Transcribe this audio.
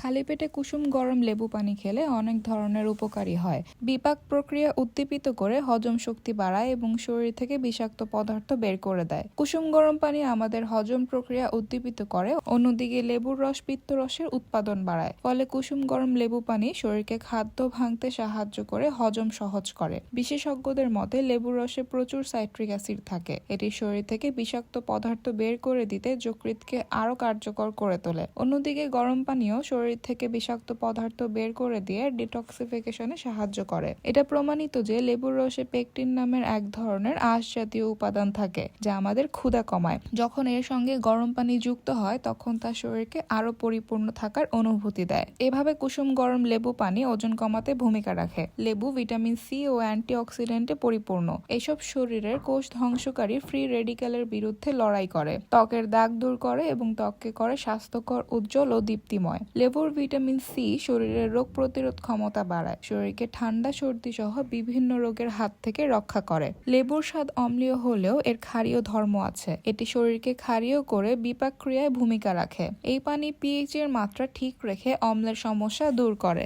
খালি পেটে কুসুম গরম লেবু পানি খেলে অনেক ধরনের উপকারী হয়। বিপাক প্রক্রিয়া উদ্দীপিত করে হজম শক্তি বাড়ায় এবং শরীর থেকে বিষাক্ত পদার্থ বের করে দেয়। কুসুম গরম পানি আমাদের হজম প্রক্রিয়া উদ্দীপিত করে, অন্যদিকে লেবুর রস পিত্তরসের উৎপাদন বাড়ায়। ফলে কুসুম গরম লেবু পানি শরীরকে খাদ্য ভাঙতে সাহায্য করে, হজম সহজ করে। বিশেষজ্ঞদের মতে লেবুর রসে প্রচুর সাইট্রিক অ্যাসিড থাকে, এটি শরীর থেকে বিষাক্ত পদার্থ বের করে দিতে যকৃৎকে আরো কার্যকর করে তোলে। অন্যদিকে গরম পানিও শরীর থেকে বিষাক্ত পদার্থ বের করে দিয়ে ডিটক্সিফিকেশনে সাহায্য করে। এটা প্রমাণিত যে লেবুর রসে পেকটিন নামের এক ধরনের আঁশ জাতীয় উপাদান থাকে, যা আমাদের ক্ষুধা কমায়। যখন এর সঙ্গে গরম পানি যুক্ত হয় তখন তা শরীরকে আরো পরিপূর্ণ থাকার অনুভূতি দেয়। এভাবে কুসুম গরম লেবু পানি ওজন কমাতে ভূমিকা রাখে। লেবু ভিটামিন সি ও অ্যান্টিঅক্সিডেন্টে পরিপূর্ণ। এসব শরীরের কোষ ধ্বংসকারী ফ্রি রেডিক্যালের বিরুদ্ধে লড়াই করে, ত্বকের দাগ দূর করে এবং ত্বককে করে স্বাস্থ্যকর, উজ্জ্বল ও দীপ্তিময়। লেবুর ভিটামিন সি শরীরের রোগ প্রতিরোধ ক্ষমতা বাড়ায়, শরীরকে ঠান্ডা, সর্দি সহ বিভিন্ন রোগের হাত থেকে রক্ষা করে। লেবুর স্বাদ অম্লীয় হলেও এর ক্ষারীয় ধর্ম আছে, এটি শরীরকে ক্ষারীয় করে বিপাক ক্রিয়ায় ভূমিকা রাখে। এই পানি পিএইচ এর মাত্রা ঠিক রেখে অম্লের সমস্যা দূর করে।